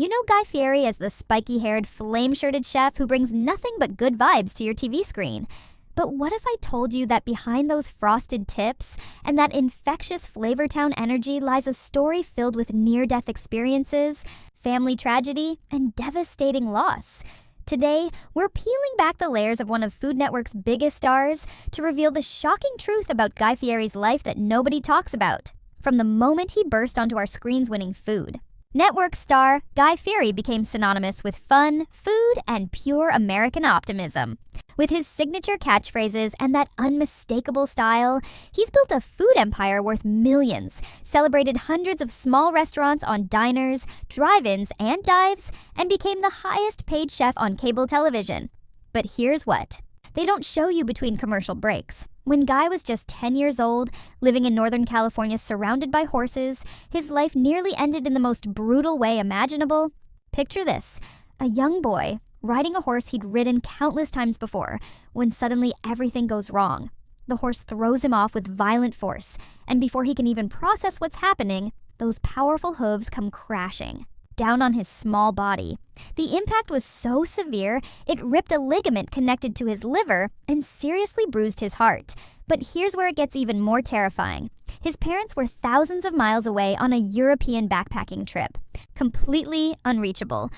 You know Guy Fieri as the spiky-haired, flame-shirted chef who brings nothing but good vibes to your TV screen. But what if I told you that behind those frosted tips and that infectious Flavortown energy lies a story filled with near-death experiences, family tragedy, and devastating loss? Today, we're peeling back the layers of one of Food Network's biggest stars to reveal the shocking truth about Guy Fieri's life that nobody talks about, from the moment he burst onto our screens winning food. Network star Guy Fieri became synonymous with fun, food, and pure American optimism. With his signature catchphrases and that unmistakable style, he's built a food empire worth millions, celebrated hundreds of small restaurants on diners, drive-ins, and dives, and became the highest-paid chef on cable television. But here's what: they don't show you between commercial breaks. When Guy was just 10 years old, living in Northern California surrounded by horses, his life nearly ended in the most brutal way imaginable. Picture this: a young boy riding a horse he'd ridden countless times before, when suddenly everything goes wrong. The horse throws him off with violent force, and before he can even process what's happening, those powerful hooves come crashing down on his small body. The impact was so severe, it ripped a ligament connected to his liver and seriously bruised his heart. But here's where it gets even more terrifying. His parents were thousands of miles away on a European backpacking trip, completely unreachable.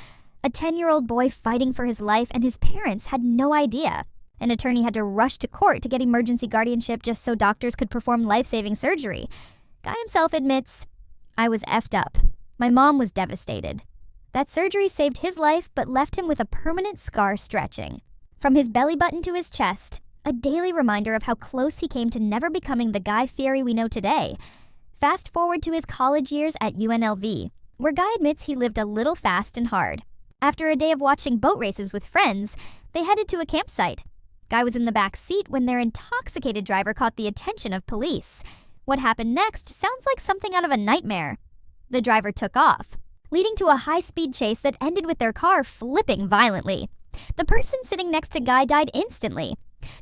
A 10-year-old boy fighting for his life, and his parents had no idea. An attorney had to rush to court to get emergency guardianship just so doctors could perform life-saving surgery. Guy himself admits, "I was effed up. My mom was devastated." That surgery saved his life but left him with a permanent scar stretching from his belly button to his chest, a daily reminder of how close he came to never becoming the Guy Fieri we know today. Fast forward to his college years at UNLV, where Guy admits he lived a little fast and hard. After a day of watching boat races with friends, they headed to a campsite. Guy was in the back seat when their intoxicated driver caught the attention of police. What happened next sounds like something out of a nightmare. The driver took off, leading to a high-speed chase that ended with their car flipping violently. The person sitting next to Guy died instantly.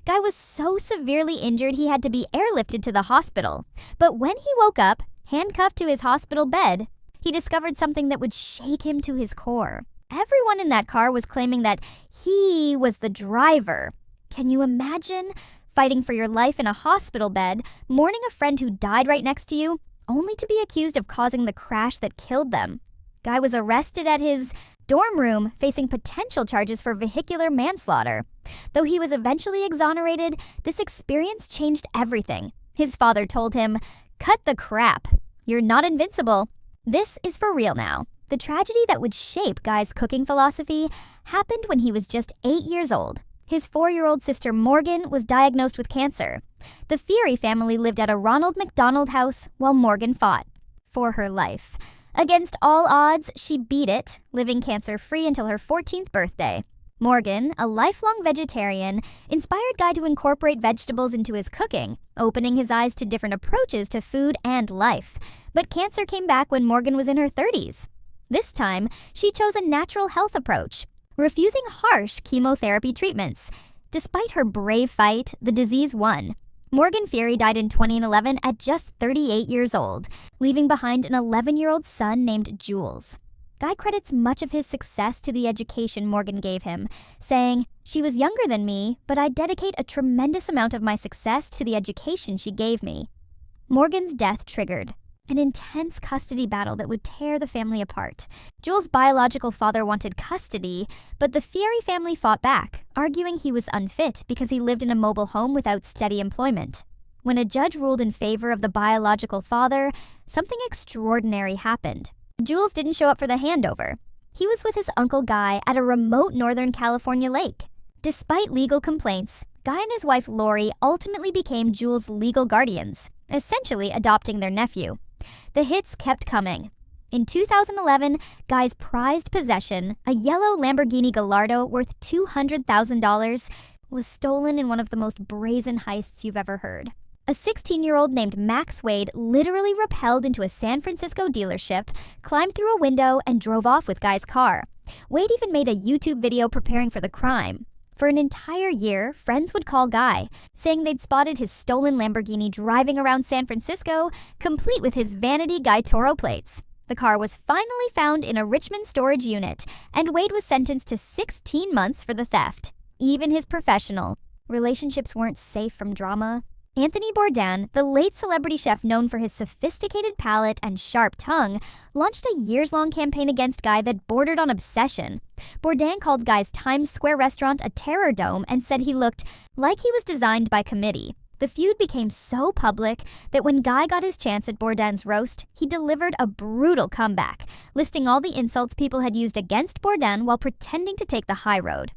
Guy was so severely injured he had to be airlifted to the hospital. But when he woke up, handcuffed to his hospital bed, he discovered something that would shake him to his core. Everyone in that car was claiming that he was the driver. Can you imagine fighting for your life in a hospital bed, mourning a friend who died right next to you, only to be accused of causing the crash that killed them? Guy was arrested at his dorm room, facing potential charges for vehicular manslaughter. Though he was eventually exonerated, this experience changed everything. His father told him, "Cut the crap. You're not invincible. This is for real now." The tragedy that would shape Guy's cooking philosophy happened when he was just 8 years old. His 4-year-old sister Morgan was diagnosed with cancer. The Fieri family lived at a Ronald McDonald house while Morgan fought for her life. Against all odds, she beat it, living cancer-free until her 14th birthday. Morgan, a lifelong vegetarian, inspired Guy to incorporate vegetables into his cooking, opening his eyes to different approaches to food and life. But cancer came back when Morgan was in her 30s. This time, she chose a natural health approach, refusing harsh chemotherapy treatments. Despite her brave fight, the disease won. Morgan Fieri died in 2011 at just 38 years old, leaving behind an 11-year-old son named Jules. Guy credits much of his success to the education Morgan gave him, saying, "She was younger than me, but I dedicate a tremendous amount of my success to the education she gave me." Morgan's death triggered an intense custody battle that would tear the family apart. Jules' biological father wanted custody, but the Fieri family fought back, arguing he was unfit because he lived in a mobile home without steady employment. When a judge ruled in favor of the biological father, something extraordinary happened. Jules didn't show up for the handover. He was with his uncle Guy at a remote Northern California lake. Despite legal complaints, Guy and his wife Lori ultimately became Jules' legal guardians, essentially adopting their nephew. The hits kept coming. In 2011, Guy's prized possession, a yellow Lamborghini Gallardo worth $200,000, was stolen in one of the most brazen heists you've ever heard. A 16-year-old named Max Wade literally rappelled into a San Francisco dealership, climbed through a window, and drove off with Guy's car. Wade even made a YouTube video preparing for the crime. For an entire year, friends would call Guy, saying they'd spotted his stolen Lamborghini driving around San Francisco, complete with his vanity Guy Toro plates. The car was finally found in a Richmond storage unit, and Wade was sentenced to 16 months for the theft. Even his professional relationships weren't safe from drama. Anthony Bourdain, the late celebrity chef known for his sophisticated palate and sharp tongue, launched a years-long campaign against Guy that bordered on obsession. Bourdain called Guy's Times Square restaurant a terror dome and said he looked like he was designed by committee. The feud became so public that when Guy got his chance at Bourdain's roast, he delivered a brutal comeback, listing all the insults people had used against Bourdain while pretending to take the high road.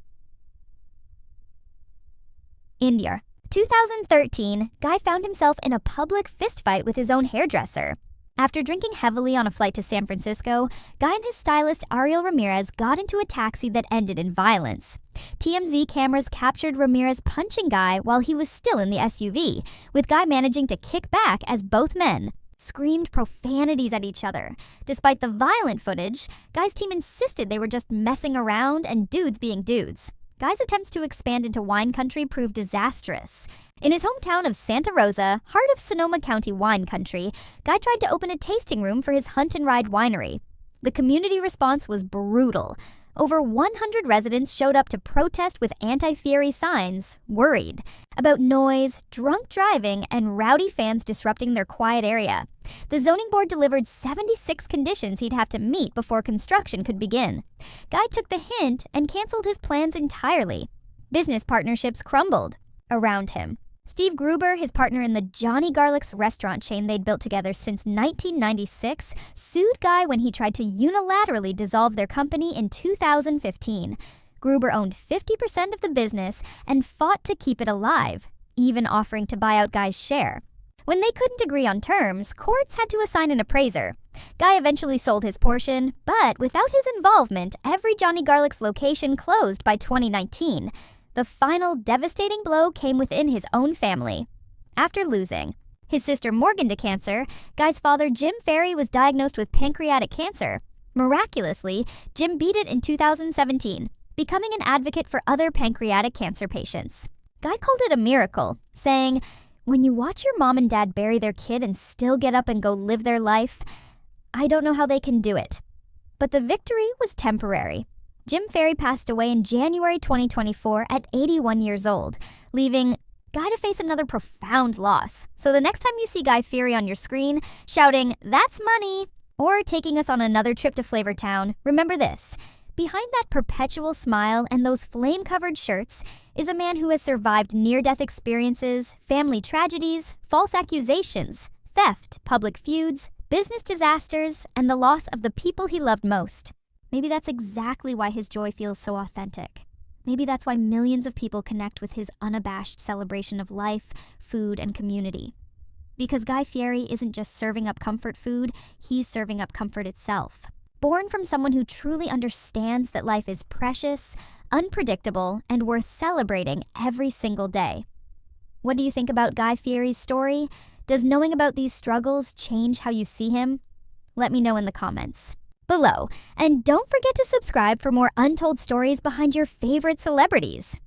India. 2013, Guy found himself in a public fistfight with his own hairdresser. After drinking heavily on a flight to San Francisco, Guy and his stylist Ariel Ramirez got into a taxi that ended in violence. TMZ cameras captured Ramirez punching Guy while he was still in the SUV, with Guy managing to kick back as both men screamed profanities at each other. Despite the violent footage, Guy's team insisted they were just messing around and dudes being dudes. Guy's attempts to expand into wine country proved disastrous. In his hometown of Santa Rosa, heart of Sonoma County wine country, Guy tried to open a tasting room for his Hunt and Ride winery. The community response was brutal. Over 100 residents showed up to protest with anti-Fieri signs, worried about noise, drunk driving, and rowdy fans disrupting their quiet area. The zoning board delivered 76 conditions he'd have to meet before construction could begin. Guy took the hint and canceled his plans entirely. Business partnerships crumbled around him. Steve Gruber, his partner in the Johnny Garlic's restaurant chain they'd built together since 1996, sued Guy when he tried to unilaterally dissolve their company in 2015. Gruber owned 50% of the business and fought to keep it alive, even offering to buy out Guy's share. When they couldn't agree on terms, courts had to assign an appraiser. Guy eventually sold his portion, but without his involvement, every Johnny Garlic's location closed by 2019. The final devastating blow came within his own family. After losing his sister Morgan to cancer, Guy's father Jim Fieri was diagnosed with pancreatic cancer. Miraculously, Jim beat it in 2017, becoming an advocate for other pancreatic cancer patients. Guy called it a miracle, saying, "When you watch your mom and dad bury their kid and still get up and go live their life, I don't know how they can do it." But the victory was temporary. Jim Fieri passed away in January 2024 at 81 years old, leaving Guy to face another profound loss. So the next time you see Guy Fieri on your screen shouting, "That's money," or taking us on another trip to Flavortown, remember this. Behind that perpetual smile and those flame-covered shirts is a man who has survived near-death experiences, family tragedies, false accusations, theft, public feuds, business disasters, and the loss of the people he loved most. Maybe that's exactly why his joy feels so authentic. Maybe that's why millions of people connect with his unabashed celebration of life, food, and community. Because Guy Fieri isn't just serving up comfort food, he's serving up comfort itself. Born from someone who truly understands that life is precious, unpredictable, and worth celebrating every single day. What do you think about Guy Fieri's story? Does knowing about these struggles change how you see him? Let me know in the comments below. And don't forget to subscribe for more untold stories behind your favorite celebrities.